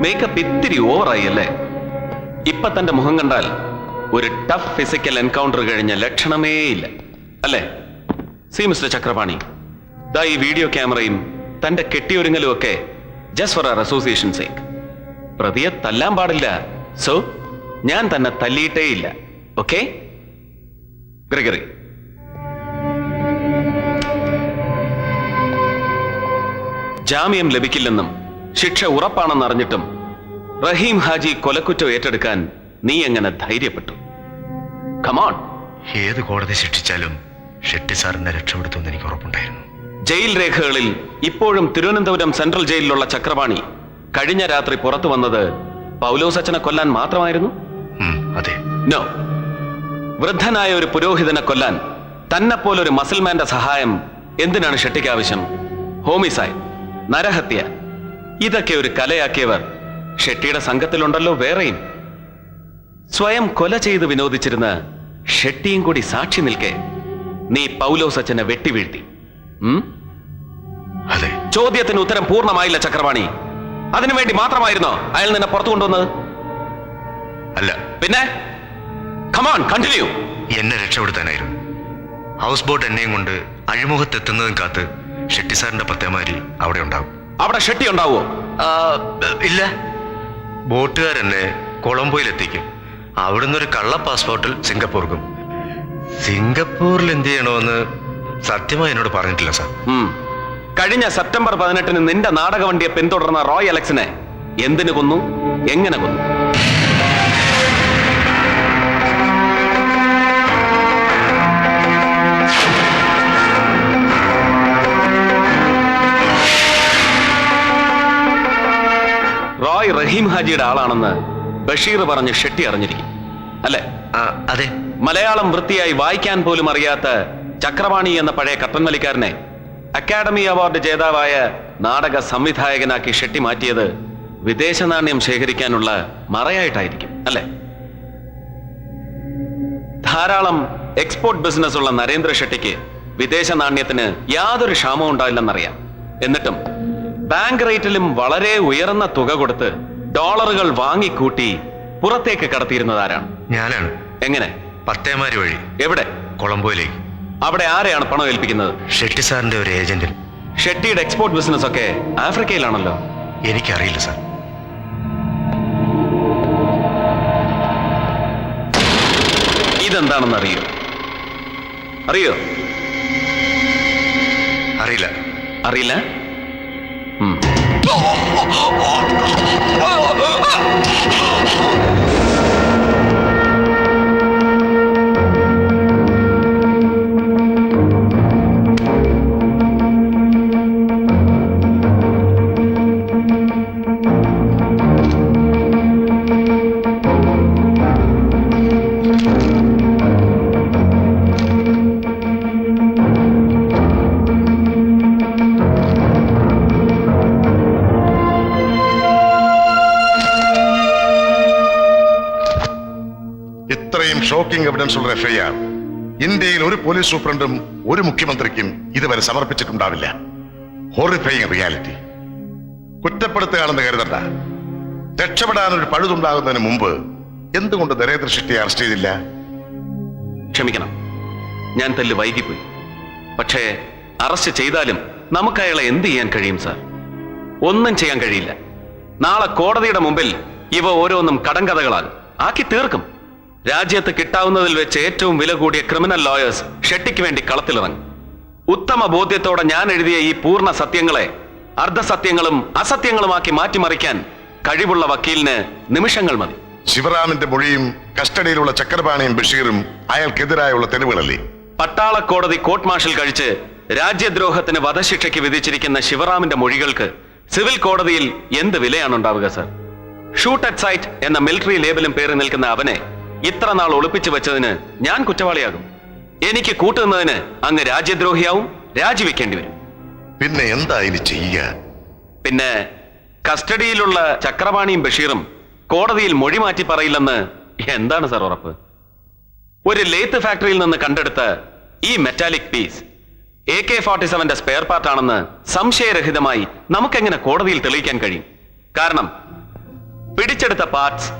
Makeup ഇത്തിരി ഓവറായി അല്ലേ? ഇപ്പൊ തന്റെ മുഖം കണ്ടാൽ ഒരു ടഫ് ഫിസിക്കൽ എൻകൗണ്ടർ കഴിഞ്ഞ ലക്ഷണമേ ഇല്ല അല്ലേ? സി മിസ്റ്റർ ചക്രപാണി, ദാ ഈ വീഡിയോ ക്യാമറയും തന്റെ കെട്ടിയൊരുങ്ങലും ഒക്കെ just for our association sake. പ്രതിയെ തല്ലാൻ പാടില്ല, സോ ഞാൻ തന്നെ തല്ലിയിട്ടേ ഇല്ല. Okay Gregory? ജാമ്യം ലഭിക്കില്ലെന്നും ശിക്ഷ ഉറപ്പാണെന്ന് അറിഞ്ഞിട്ടും റഹീം ഹാജി കൊലക്കുറ്റം ഏറ്റെടുക്കാൻ നീ എങ്ങനെ ധൈര്യപ്പെട്ടു? കമോൺ. ഏത് കോടതി ശിക്ഷിച്ചാലും ഷെട്ടി സാറിനെ രക്ഷപ്പെടുത്തുമെന്ന് എനിക്ക് ഉറപ്പുണ്ടായിരുന്നു. ജയിൽ രേഖകളിൽ ഇപ്പോഴും തിരുവനന്തപുരം സെൻട്രൽ ജയിലിലുള്ള ചക്രപാണി കഴിഞ്ഞ രാത്രി പുറത്തു വന്നത് പൗലോസച്ചനെ കൊല്ലാൻ മാത്രമായിരുന്നു? അതെ. നോ. വൃദ്ധനായ ഒരു പുരോഹിതനെ കൊല്ലാൻ തന്നെപ്പോലൊരു മസിൽമാന്റെ സഹായം എന്തിനാണ് ഷെട്ടിക്ക് ആവശ്യം? ഹോമിസൈഡ്, നരഹത്യ, ഇതൊക്കെ ഒരു കലയാക്കിയവർ ഷെട്ടിയുടെ സംഘത്തിലുണ്ടല്ലോ വേറെയും. സ്വയം കൊല ചെയ്ത് വിനോദിച്ചിരുന്ന ഷെട്ടിയും കൂടി സാക്ഷി നിൽക്കെ നീ പൗലോസച്ചനെ വെട്ടിവീഴ്ത്തി. അതെ. ചോദ്യത്തിന് ഉത്തരം പൂർണ്ണമായില്ല ചക്രപാണി. അതിനുവേണ്ടി മാത്രമായിരുന്നോ അയാൾ നിന്നെ പുറത്തു കൊണ്ടുവന്നത്? അല്ല. പിന്നെ? Come on, continue. എന്നെ രക്ഷപ്പെടുത്താനായിരുന്നു. ഹൗസ് ബോട്ട് എന്നെയും കൊണ്ട് അഴിമുഖത്തെത്തുന്നതും കാത്ത് ഷെട്ടി സാറിന്റെ പത്തേമാരി അവിടെ ഉണ്ടാവും. അവിടെ ഷെട്ടി ഉണ്ടാവുമോ? ഇല്ല. ബോട്ടുകാരെന്നെ കൊളംബോയിലെത്തിക്കും. അവിടുന്ന് ഒരു കള്ള പാസ്പോർട്ടിൽ സിംഗപ്പൂർക്കും. സിംഗപ്പൂരിൽ എന്ത് ചെയ്യണമെന്ന് സത്യമായി എന്നോട് പറഞ്ഞിട്ടില്ല സാർ. കഴിഞ്ഞ സെപ്റ്റംബർ 18 നിന്റെ നാടകവണ്ടിയെ പിന്തുടർന്ന റോയ് അലക്സിനെ എന്തിനു കൊന്നു, എങ്ങനെ കൊന്നു? റോയ് റഹീം ഹാജിയുടെ ആളാണെന്ന് ബഷീർ പറഞ്ഞ് ഷെട്ടി അറിഞ്ഞിരിക്കും അല്ലെ? അതെ. മലയാളം വൃത്തിയായി വായിക്കാൻ പോലും അറിയാത്ത ചക്രപാണി എന്ന പഴയ കട്ടൻ വലിക്കാരനെ അക്കാഡമി അവാർഡ് ജേതാവായ നാടക സംവിധായകനാക്കി ഷെട്ടി മാറ്റിയത് വിദേശ നാണ്യം ശേഖരിക്കാനുള്ള മറയായിട്ടായിരിക്കും അല്ലെ? ധാരാളം എക്സ്പോർട്ട് ബിസിനസ് ഉള്ള നരേന്ദ്ര ഷെട്ടിക്ക് വിദേശ നാണ്യത്തിന് യാതൊരു ക്ഷാമവും ഉണ്ടാവില്ലെന്നറിയാം. എന്നിട്ടും ബാങ്ക് റേറ്റിലും വളരെ ഉയർന്ന തുക കൊടുത്ത് ഡോളറുകൾ വാങ്ങിക്കൂട്ടി പുറത്തേക്ക് കടത്തിയിരുന്നത് ആരാണ്? ഞാനാണ്. എങ്ങനെ? പത്തേമാരി വഴി. എവിടെ? കൊളംബോയിലേക്ക്. അവിടെ ആരെയാണ് പണം ഏൽപ്പിക്കുന്നത്? ഷെട്ടി സാറിന്റെ ഒരു ഏജന്റിൽ. ഷെട്ടിയുടെ എക്സ്പോർട്ട് ബിസിനസ് ഒക്കെ ആഫ്രിക്കയിലാണല്ലോ. എനിക്കറിയില്ല സാർ. ഇതെന്താണെന്ന് അറിയോ? അറിയില്ല. അറിയില്ല? ഷോക്കിംഗ് എവിഡൻസ് ഉള്ള എഫ്ഐആർ ഇന്ത്യയിൽ ഒരു പോലീസ് സൂപ്രണ്ടും ഒരു മുഖ്യമന്ത്രിക്കും ഇതുവരെ സമർപ്പിച്ചിട്ടുണ്ടാവില്ല. ഹോറിഫൈയിങ് റിയാലിറ്റി. കുറ്റപ്പെടുത്തുകയാണെന്ന് കരുതണ്ട. രക്ഷപ്പെടാൻ ഒരു പഴുതുണ്ടാകുന്നതിന് മുമ്പ് എന്തുകൊണ്ട് നരേന്ദ്ര ഷെട്ടിയെ അറസ്റ്റ് ചെയ്തില്ല? ക്ഷമിക്കണം, ഞാൻ തെല്ല് വൈകിപ്പോയി. പക്ഷേ അറസ്റ്റ് ചെയ്താലും നമുക്ക് അയാളെ എന്ത് ചെയ്യാൻ കഴിയും സാർ? ഒന്നും ചെയ്യാൻ കഴിയില്ല. നാളെ കോടതിയുടെ മുമ്പിൽ ഇവ ഓരോന്നും കടങ്കഥകളാൽ ആക്കി തീർക്കും. രാജ്യത്ത് കിട്ടാവുന്നതിൽ വെച്ച് ഏറ്റവും വില കൂടിയ ക്രിമിനൽ ലോയേഴ്സ് ഷെട്ടിക്ക് വേണ്ടി കളത്തിലിറങ്ങും. ഉത്തമ ബോധ്യത്തോടെ ഞാൻ എഴുതിയ ഈ പൂർണ്ണ സത്യങ്ങളെ അർദ്ധസത്യങ്ങളും അസത്യങ്ങളുമാക്കി മാറ്റിമറിക്കാൻ കഴിവുള്ള വക്കീലിന് നിമിഷങ്ങൾ മതി. ശിവറാമിന്റെ മൊഴിയും കസ്റ്റഡിയിലുള്ള ചക്രപാണിയും ബഷീറും അയാൾക്കെതിരായുള്ള തെളിവുകളല്ലേ? പട്ടാള കോടതി കോർട്ട് മാർഷൽ കഴിച്ച് രാജ്യദ്രോഹത്തിന് വധശിക്ഷയ്ക്ക് വിധിച്ചിരിക്കുന്ന ശിവറാമിന്റെ മൊഴികൾക്ക് സിവിൽ കോടതിയിൽ എന്ത് വിലയാണ് ഉണ്ടാവുക സാർ? ഷൂട്ട് അറ്റ് സൈറ്റ് എന്ന മിലിറ്ററി ലേബലും പേര് നിൽക്കുന്ന അവനെ ഇത്ര നാൾ ഒളിപ്പിച്ചു വെച്ചതിന് ഞാൻ കുറ്റവാളിയാകും. എനിക്ക് കൂട്ടുന്നതിന് അങ്ങ് രാജ്യദ്രോഹിയാവും, രാജിവെക്കേണ്ടി വരും. പിന്നെ എന്താ ഇനി ചെയ്യുക? പിന്നെ കസ്റ്റഡിയിലുള്ള ചക്രപാണിയും ബഷീറും കോടതിയിൽ മൊഴി മാറ്റി പറയില്ലെന്ന് എന്താണ് സാർ ഉറപ്പ്? ഒരു ലേത്ത് ഫാക്ടറിയിൽ നിന്ന് കണ്ടെടുത്ത ഈ മെറ്റാലിക് പീസ് AK-47 സ്പെയർ പാർട്ടാണെന്ന് സംശയരഹിതമായി നമുക്കെങ്ങനെ കോടതിയിൽ തെളിയിക്കാൻ കഴിയും? കാരണം പിടിച്ചെടുത്ത പാർട്സ്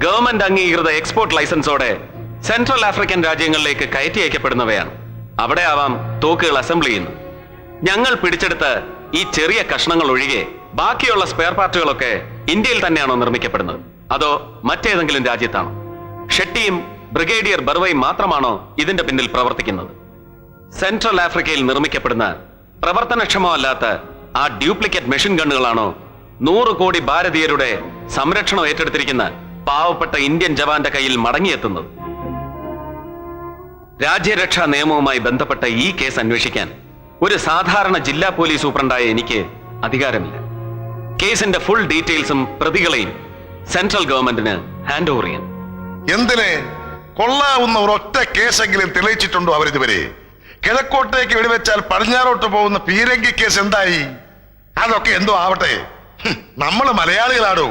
ഗവൺമെന്റ് അംഗീകൃത എക്സ്പോർട്ട് ലൈസൻസോടെ സെൻട്രൽ ആഫ്രിക്കൻ രാജ്യങ്ങളിലേക്ക് കയറ്റി അയക്കപ്പെടുന്നവയാണ്. അവിടെ ആവാം തോക്കുകൾ അസംബിൾ ചെയ്യുന്നു. ഞങ്ങൾ പിടിച്ചെടുത്ത ഈ ചെറിയ കഷ്ണങ്ങൾ ഒഴികെ ബാക്കിയുള്ള സ്പെയർ പാർട്ടുകളൊക്കെ ഇന്ത്യയിൽ തന്നെയാണോ നിർമ്മിക്കപ്പെടുന്നത്, അതോ മറ്റേതെങ്കിലും രാജ്യത്താണോ? ഷെട്ടിയും ബ്രിഗേഡിയർ ബർവയും മാത്രമാണോ ഇതിന്റെ പിന്നിൽ പ്രവർത്തിക്കുന്നത്? സെൻട്രൽ ആഫ്രിക്കയിൽ നിർമ്മിക്കപ്പെടുന്ന പ്രവർത്തനക്ഷമമല്ലാത്ത ആ ഡ്യൂപ്ലിക്കേറ്റ് മെഷീൻ ഗണ്ണുകളാണോ 100 കോടി ഭാരതീയരുടെ സംരക്ഷണം ഏറ്റെടുത്തിരിക്കുന്ന പാവപ്പെട്ട ഇന്ത്യൻ ജവാന്റെ കയ്യിൽ മടങ്ങിയെത്തുന്നത്? രാജ്യരക്ഷാ നിയമവുമായി ബന്ധപ്പെട്ട ഈ കേസ് അന്വേഷിക്കാൻ ഒരു സാധാരണ ജില്ലാ പോലീസ് സൂപ്രണ്ടായ എനിക്ക് അധികാരമില്ല. കേസിന്റെ ഫുൾ ഡീറ്റെയിൽസും പ്രതികളെയും സെൻട്രൽ ഗവൺമെന്റിന് ഹാൻഡ് ഓവർ ചെയ്യാൻ. എന്തിന്? കൊള്ളാവുന്ന ഒരൊറ്റ കേസെങ്കിലും തെളിയിച്ചിട്ടുണ്ടോ അവരിതുവരെ? കിഴക്കോട്ടേക്ക് വെടിവെച്ചാൽ പടിഞ്ഞാറോട്ട് പോകുന്ന പീരങ്കി കേസ് എന്തായി? അതൊക്കെ എന്തോ ആവട്ടെ, നമ്മൾ മലയാളികളാണോ?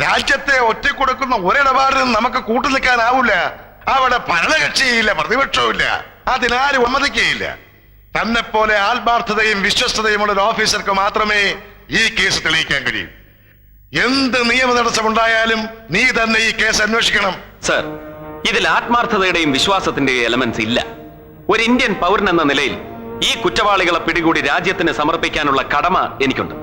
രാജ്യത്തെ ഒറ്റക്കൊടുക്കുന്ന ഒരിടപാടിനും നമുക്ക് കൂട്ടു നിൽക്കാനാവൂല. അവിടെ ഭരണകക്ഷിയില്ല, പ്രതിപക്ഷവുമില്ല, അതിനാരും സമ്മതിക്കുകയില്ല. തന്നെ പോലെ ആത്മാർത്ഥതയും വിശ്വസ്തതയുമുള്ള ഒരു ഓഫീസർക്ക് മാത്രമേ ഈ കേസ് തെളിയിക്കാൻ കഴിയൂ. എന്ത് നിയമ തടസ്സമുണ്ടായാലും നീ തന്നെ ഈ കേസ് അന്വേഷിക്കണം. സർ, ഇതിൽ ആത്മാർത്ഥതയുടെയും വിശ്വാസത്തിന്റെയും എലമെന്റ്സ് ഇല്ല. ഒരു ഇന്ത്യൻ പൗരൻ എന്ന നിലയിൽ ഈ കുറ്റവാളികളെ പിടികൂടി രാജ്യത്തിന് സമർപ്പിക്കാനുള്ള കടമ എനിക്കുണ്ട്.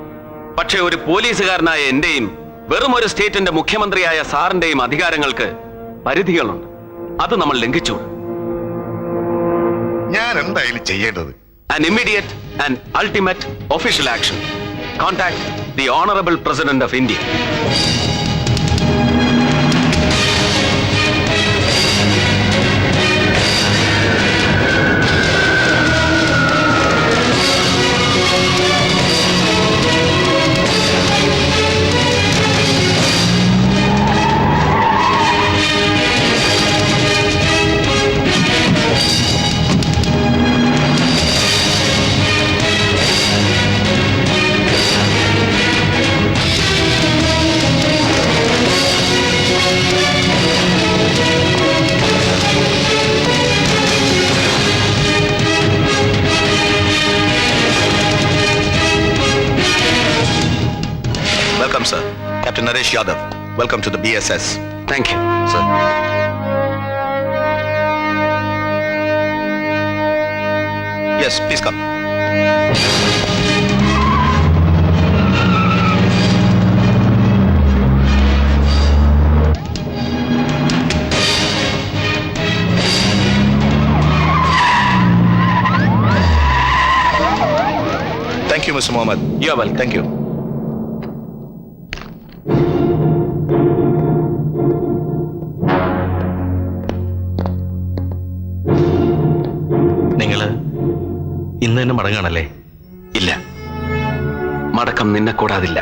പക്ഷേ ഒരു പോലീസുകാരനായ എന്റെയും വെറും ഒരു സ്റ്റേറ്റിന്റെ മുഖ്യമന്ത്രിയായ സാറിന്റെയും അധികാരങ്ങൾക്ക് പരിധികളുണ്ട്. അത് നമ്മൾ ലംഘിച്ചു. ഞാൻ എന്തായാലും ചെയ്യേണ്ടത്? An immediate and ultimate official action. Contact the Honorable President of India. Welcome, sir. Captain Naresh Yadav. Welcome to the BSS. Thank you. Sir. Yes, please come. Thank you, Mr. Mohammed. You are welcome. Thank you. ഇന്ന് തന്നെ മടങ്ങാണല്ലേ? ഇല്ല, മടക്കം നിന്നെ കൂടാതില്ല.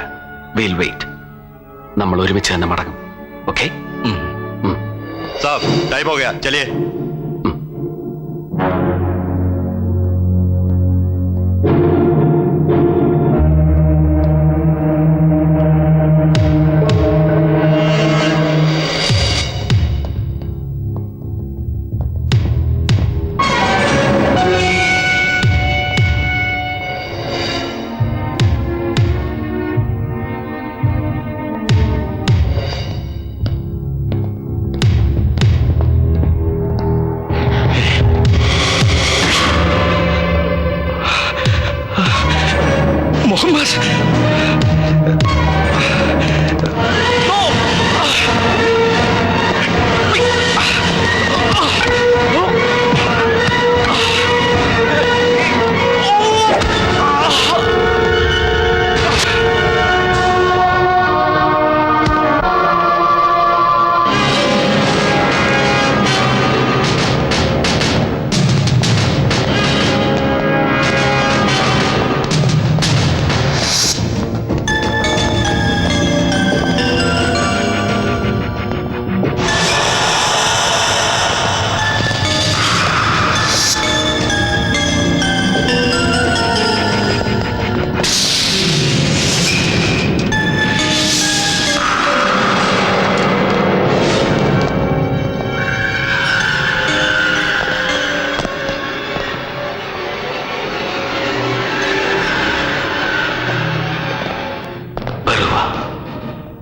we'll wait. നമ്മൾ ഒരുമിച്ച് തന്നെ മടങ്ങും. Okay? साहब, टाइम हो गया, चलिए.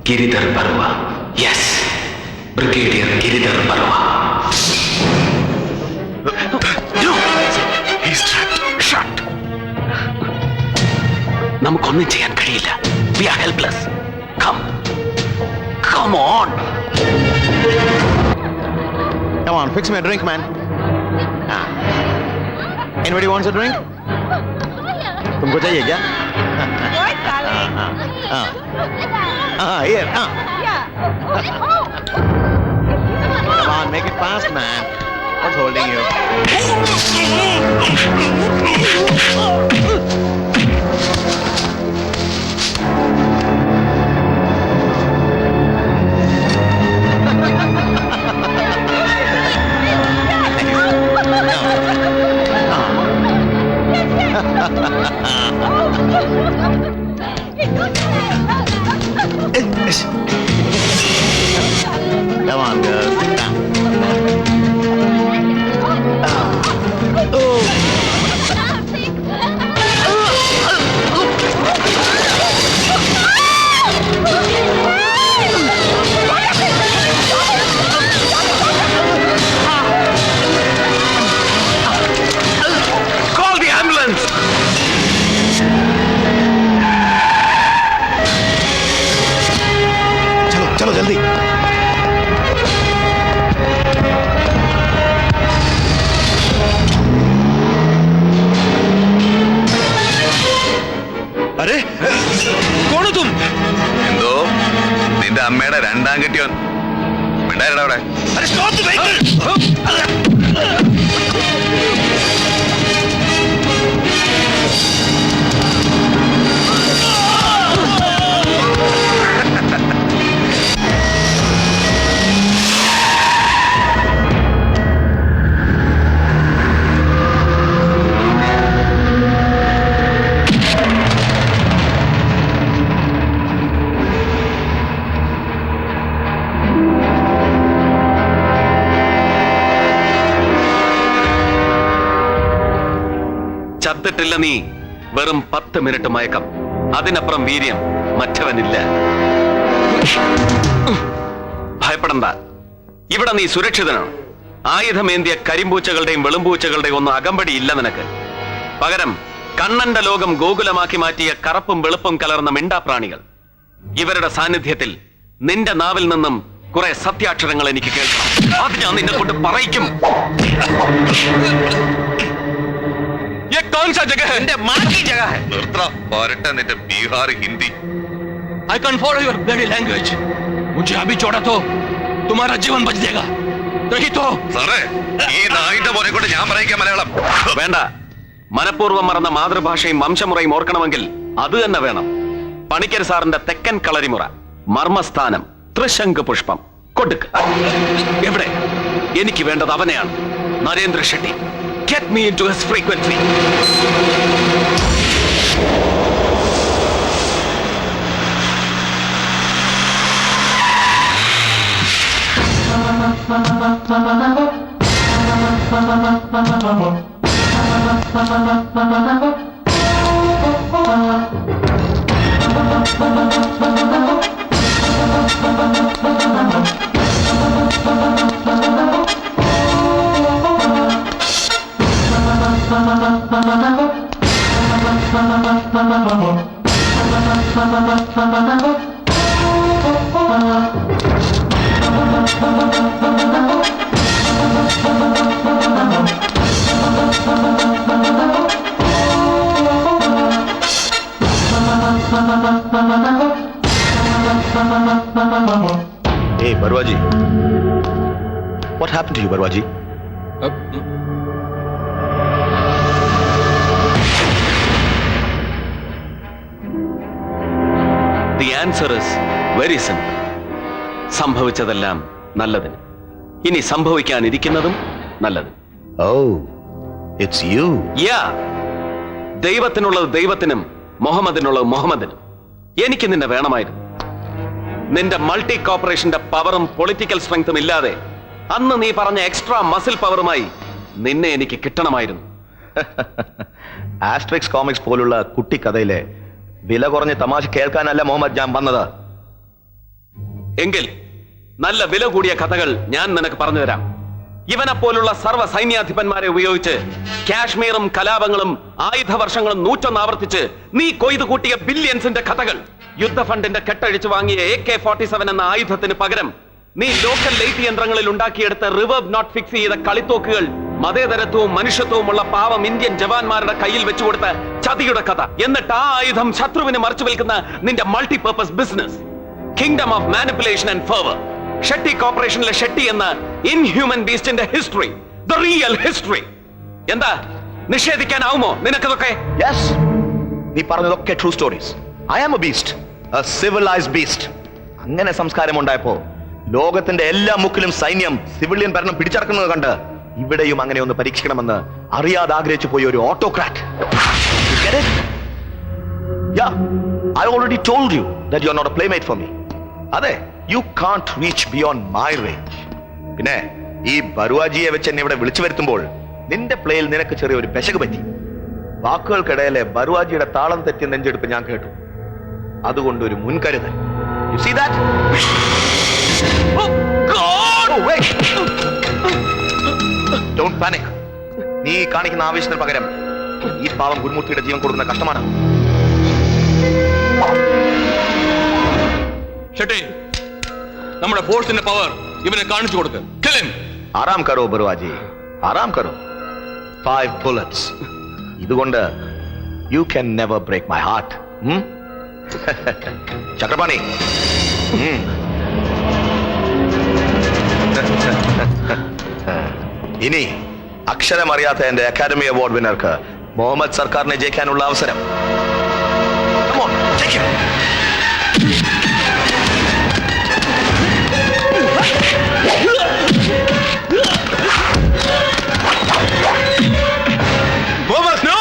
गिरिधर बरुआ. Yes, brigadier Giridhar Barua. നമുക്കൊന്നും ചെയ്യാൻ കഴിയില്ല. We are helpless. Come on. Come on, fix me a drink, man. Anybody wants a drink? तुमको चाहिए क्या? Here. Come on, make it fast, man. What's holding you? Come on, girl. Call the ambulance. चलो चलो जल्दी. അരേ കോണു തും എന്തോ നിന്റെ അമ്മയുടെ രണ്ടാം കെട്ടിയോൻ ഉണ്ടായിരുന്ന അവിടെ. ചത്തിട്ടില്ല നീ. വെറും 10 മിനിറ്റ് മയക്കം. അതിനപ്പുറം വീര്യം മറ്റവനില്ല. ഭയപ്പെടണ്ട. ഇവിടെ നീ സുരക്ഷിതനാണ്. ആയുധമേന്തിയ കരിമ്പൂച്ചകളുടെയും വെളുമ്പൂച്ചകളുടെയും ഒന്നും അകമ്പടി ഇല്ല നിനക്ക്. പകരം കണ്ണന്റെ ലോകം ഗോകുലമാക്കി മാറ്റിയ കറുപ്പും വെളുപ്പും കലർന്ന മിണ്ടാപ്രാണികൾ. ഇവരുടെ സാന്നിധ്യത്തിൽ നിന്റെ നാവിൽ നിന്നും കുറെ സത്യാക്ഷരങ്ങൾ എനിക്ക് കേൾക്കണം. അത് ഞാൻ നിന്നെ കൊണ്ട് പറയിക്കും. ये कौन सा जगह है? माँ की जगह है. നിർത്തണം പോരട്ടെ നിന്റെ Bihar Hindi. I can't follow your bloody language. मुझे अभी छोड़ा तो तुम्हारा जीवन बच जाएगा. नहीं तो സാറേ ഈ നായിന്റെ മോനെ കൊണ്ട് ഞാൻ പറയിക്കാം മലയാളം. വേണ്ട. മനഃപൂർവ്വം മറന്ന മാതൃഭാഷയും വംശമുറയും ഓർക്കണമെങ്കിൽ അത് തന്നെ വേണം. പണിക്കർ സാറിന്റെ തെക്കൻ കളരിമുറ, മർമ്മസ്ഥാനം, ത്രിശങ്ക് പുഷ്പം കൊടുക്ക്. എവിടെ? എനിക്ക് വേണ്ടത് അവനെയാണ്. Narendra Shetty. Get me into his frequency. Hey, Barwaji. What happened to you, Barwaji? The answer is very simple. സംഭവിച്ചതെല്ലാം നല്ലതിന്. ഇനി സംഭവിക്കാനിരിക്കുന്നതും നല്ലത്. Oh, it's you. Yeah. ദൈവത്തിനുള്ളത് ദൈവത്തിനും മുഹമ്മദിനുള്ളത് മുഹമ്മദിനും. എനിക്ക് നിന്നെ വേണമായിരുന്നു. നിന്റെ മൾട്ടി കോർപ്പറേഷന്റെ പവറും പൊളിറ്റിക്കൽ സ്ട്രെങ്തും ഇല്ലാതെ അന്ന് നീ പറഞ്ഞ എക്സ്ട്രാ മസിൽ പവറുമായി നിന്നെ എനിക്ക് കിട്ടണമായിരുന്നു. ആസ്ട്രിക്സ് കോമിക്സ് പോലുള്ള കുട്ടിക്കഥയിലെ വില കുറഞ്ഞ തമാശ കേൾക്കാനല്ല മുഹമ്മദ് ഞാൻ വന്നത്. എങ്കിൽ നല്ല വില കൂടിയ കഥകൾ ഞാൻ നിനക്ക് പറഞ്ഞു തരാം. ഇവനെപ്പോലുള്ള സർവ്വ സൈന്യാധിപന്മാരെ ഉപയോഗിച്ച് കാശ്മീറും കലാപങ്ങളും ആയുധ വർഷങ്ങളും 101 ആവർത്തിച്ച് നീ കൊയ്തു കൂട്ടിയ ബില്യൺസിന്റെ കഥകൾ. യുദ്ധ ഫണ്ടിന്റെ കെട്ടഴിച്ചു വാങ്ങിയ AK-47 എന്ന ആയുധത്തിന് പകരം നീ ലോക്കൽ ലൈറ്റ് യന്ത്രങ്ങളിൽ ഉണ്ടാക്കിയെടുത്ത റിവേർബ് നോട്ട് ഫിക്സ് ചെയ്ത കളിത്തോക്കുകൾ മതേതരത്വവും മനുഷ്യത്വവുമുള്ള പാവം ഇന്ത്യൻ ജവാന്മാരുടെ കയ്യിൽ വെച്ചുകൊടുത്ത ചതിയുടെ കഥ. എന്നിട്ട് ആ ആയുധം ശത്രുവിന് മറിച്ചു വിൽക്കുന്ന നിന്റെ multipurpose business, kingdom of manipulation and fervour. Shetty കോർപ്പറേഷനിലെ ഷെട്ടി എന്ന ഇൻഹ്യൂമൻ ബീസ്റ്റിന്റെ ഹിസ്റ്ററി, ദ റിയൽ ഹിസ്റ്ററി. എന്താ നിഷേധിക്കാനാവുമോ നിനക്കതൊക്കെ? യെസ്, നീ പറഞ്ഞതൊക്കെ true stories. I am a beast, a civilised beast. അങ്ങനെ സംസ്കാരം ഉണ്ടായപ്പോ ലോകത്തിന്റെ എല്ലാ മുക്കിലും സൈന്യം സിവിലിയൻ ഭരണം പിടിച്ചടക്കുന്നത് കണ്ട് ഇവിടെയും അങ്ങനെ ഒന്ന് പരീക്ഷിക്കണമെന്ന് അറിയാതെ ആഗ്രഹിച്ചു പോയ ഒരു autocrat. I already told you that you are not a playmate for me. അതെ, you can't reach beyond my range. പിന്നെ ഈ ബറുവാജിയെ വെച്ച് എന്നെ ഇവിടെ വിളിച്ചു വരുത്തുമ്പോൾ നിന്റെ പ്ലേയിൽ നിനക്ക് ചെറിയൊരു പെശക് പറ്റി. വാക്കുകൾക്കിടയിലെ ബറുവാജിയുടെ താളം തെറ്റിയ നെഞ്ചെടുപ്പ് ഞാൻ കേട്ടു. അതുകൊണ്ട് ഒരു മുൻകരുതൽ. You see that? Oh God! Oh, wait! Don't panic. നീ കാണിക്കുന്ന ആവേശത്തിന് പകരം ഈ പാവം ഗുരുമൂർത്തിയുടെ ജീവൻ കൊടുക്കുന്ന കഷ്ടമാണ്. ഷെട്ടി, നമ്മുടെ ഫോഴ്സിന്റെ പവർ ഇവനെ കാണിച്ചു കൊടുക്ക്. Kill him. ആറാം കരോ ബറുവാജി, ആറാം കരോ. 5 bullets. ഇതുകൊണ്ട് you can never break my heart. Chakrapani, ഇനി അക്ഷരമറിയാത്ത എന്റെ അക്കാദമി അവാർഡ് വിന്നർക്ക് മുഹമ്മദ് സർക്കാരിനെ ജയിക്കാനുള്ള അവസരം. Come on, take him. Mohammed, no!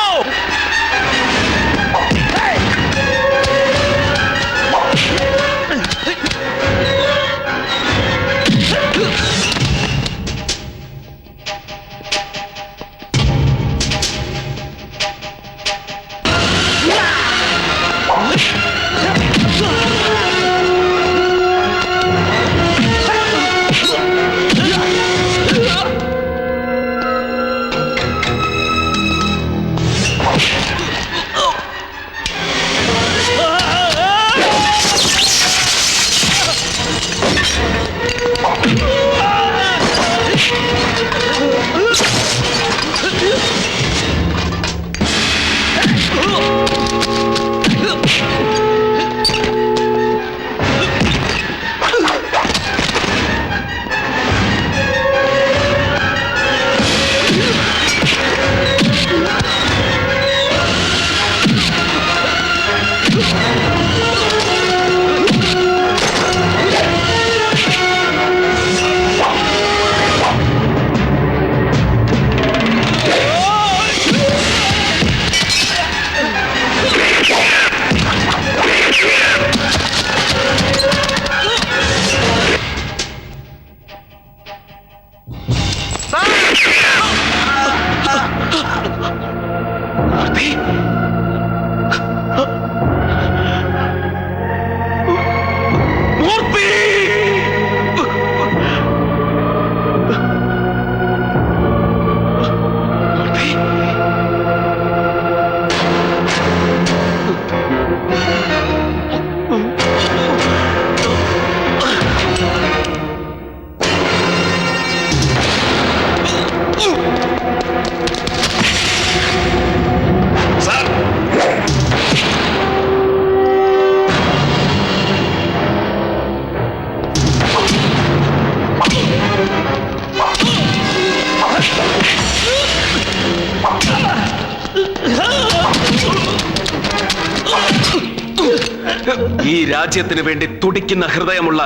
ഈ രാജ്യത്തിന് വേണ്ടി തുടിക്കുന്ന ഹൃദയമുള്ള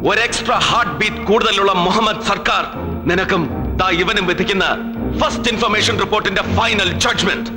ഒരു എക്സ്ട്രാ ഹാർട്ട് ബീറ്റ് കൂടുതലുള്ള മുഹമ്മദ് സർക്കാർ നിനക്കും ഇവനും വിധിക്കുന്ന ഫസ്റ്റ് ഇൻഫർമേഷൻ റിപ്പോർട്ടിന്റെ ഫൈനൽ ജഡ്ജ്മെന്റ്.